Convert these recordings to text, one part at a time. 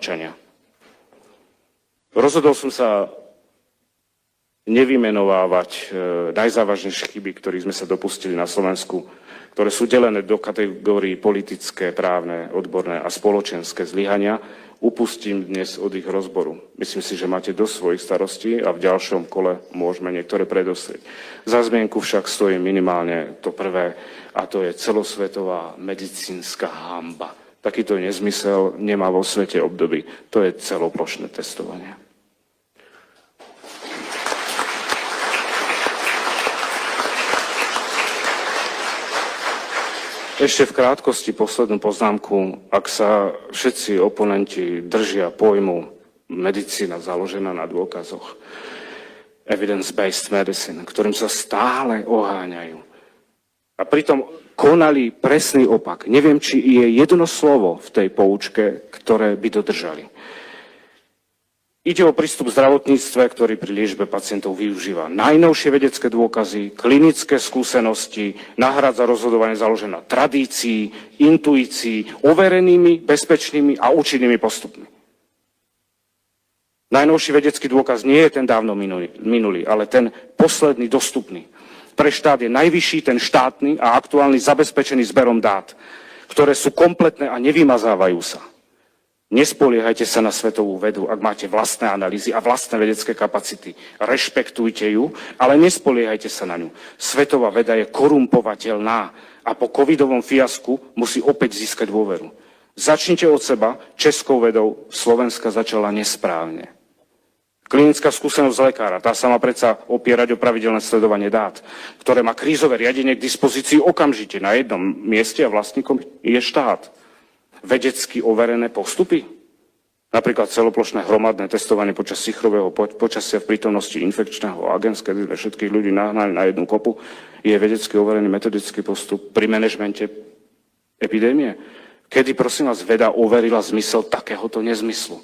mlčania. Rozhodol som sa nevymenovávať najzávažnejšie chyby, ktorých sme sa dopustili na Slovensku, ktoré sú delené do kategórií politické, právne, odborné a spoločenské zlyhania. Upustím dnes od ich rozboru. Myslím si, že máte dosť svojich starostí a v ďalšom kole môžeme niektoré predostrieť. Za zmienku však stojí minimálne to prvé, a to je celosvetová medicínska hanba. Takýto nezmysel nemá vo svete obdoby. To je celoplošné testovanie. Ešte v krátkosti poslednú poznámku. Ak sa všetci oponenti držia pojmu medicína založená na dôkazoch, evidence-based medicine, ktorým sa stále oháňajú, a pritom konali presný opak. Neviem, či je jedno slovo v tej poučke, ktoré by dodržali. Ide o prístup v zdravotníctve, ktorý pri liečbe pacientov využíva najnovšie vedecké dôkazy, klinické skúsenosti, nahrádza rozhodovanie založené na tradícii, intuícii, overenými, bezpečnými a účinnými postupmi. Najnovší vedecký dôkaz nie je ten dávno minulý, ale ten posledný dostupný. Pre štát je najvyšší ten štátny a aktuálny zabezpečený zberom dát, ktoré sú kompletné a nevymazávajú sa. Nespoliehajte sa na svetovú vedu, ak máte vlastné analýzy a vlastné vedecké kapacity. Rešpektujte ju, ale nespoliehajte sa na ňu. Svetová veda je korumpovateľná a po covidovom fiasku musí opäť získať dôveru. Začnite od seba, českou vedou Slovenska začala nesprávne. Klinická skúsenosť lekára, tá sa má predsa opierať o pravidelné sledovanie dát, ktoré má krízové riadenie k dispozícii okamžite na jednom mieste a vlastníkom je štát. Vedecky overené postupy, napríklad celoplošné hromadné testovanie počas sichrového počasia v prítomnosti infekčného agens, kedy sme všetkých ľudí nahnali na jednu kopu, je vedecky overený metodický postup pri manažmente epidémie. Kedy, prosím vás, veda overila zmysel takéhoto nezmyslu?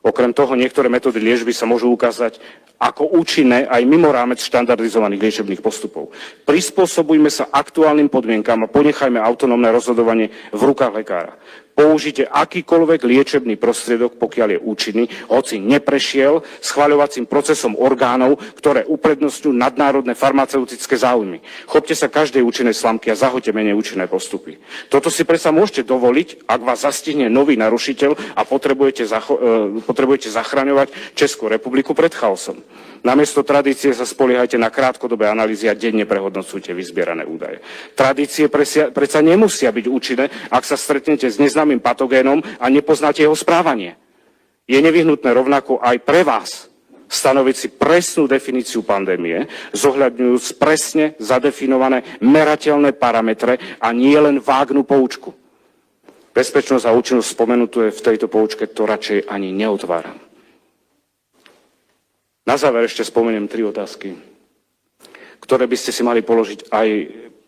Okrem toho, niektoré metódy liečby sa môžu ukázať ako účinné aj mimo rámec štandardizovaných liečebných postupov. Prispôsobujme sa aktuálnym podmienkam a ponechajme autonómne rozhodovanie v rukách lekára. Použite akýkoľvek liečebný prostriedok, pokiaľ je účinný, hoci neprešiel schvaľovacím procesom orgánov, ktoré uprednostňujú nadnárodné farmaceutické záujmy. Chopte sa každej účinnej slamky a zahoďte menej účinné postupy. Toto si predsa môžete dovoliť, ak vás zastihne nový narušiteľ a potrebujete zachraňovať Českú republiku pred chaosom. Namiesto tradície sa spoliehajte na krátkodobé analýzy a denne prehodnocujte vyzbierané údaje. Tradície predsa nemusia byť účinné, ak sa stretnete s neznámym patogénom a nepoznáte jeho správanie. Je nevyhnutné rovnako aj pre vás stanoviť si presnú definíciu pandémie, zohľadňujúc presne zadefinované merateľné parametre a nie len vágnu poučku. Bezpečnosť a účinnosť spomenuté v tejto poučke to radšej ani neotváram. Na záver ešte spomeniem 3 otázky, ktoré by ste si mali položiť aj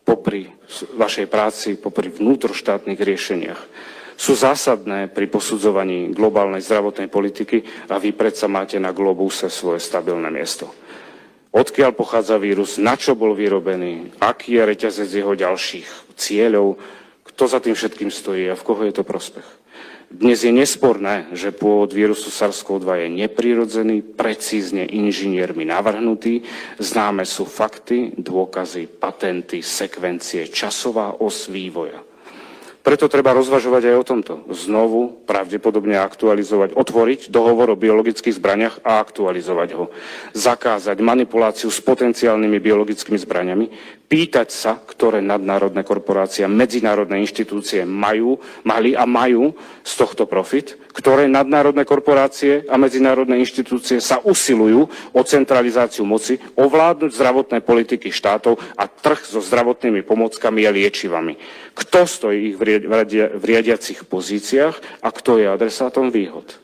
popri vašej práci, popri vnútroštátnych riešeniach. Sú zásadné pri posudzovaní globálnej zdravotnej politiky a vy predsa máte na globuse svoje stabilné miesto. Odkiaľ pochádza vírus, na čo bol vyrobený, aký je reťazec jeho ďalších cieľov, kto za tým všetkým stojí a v koho je to prospech. Dnes je nesporné, že pôvod vírusu SARS-CoV-2 je neprirodzený, precízne inžiniermi navrhnutý, známe sú fakty, dôkazy, patenty, sekvencie, časová os vývoja. Preto treba rozvažovať aj o tomto. Znovu pravdepodobne aktualizovať, otvoriť dohovor o biologických zbraniach a aktualizovať ho. Zakázať manipuláciu s potenciálnymi biologickými zbraniami, pýtať sa, ktoré nadnárodné korporácie a medzinárodné inštitúcie mali a majú z tohto profit, ktoré nadnárodné korporácie a medzinárodné inštitúcie sa usilujú o centralizáciu moci, ovládnuť zdravotné politiky štátov a trh so zdravotnými pomockami a liečivami. Kto stojí ich v riadiacich pozíciách a kto je adresátom výhod?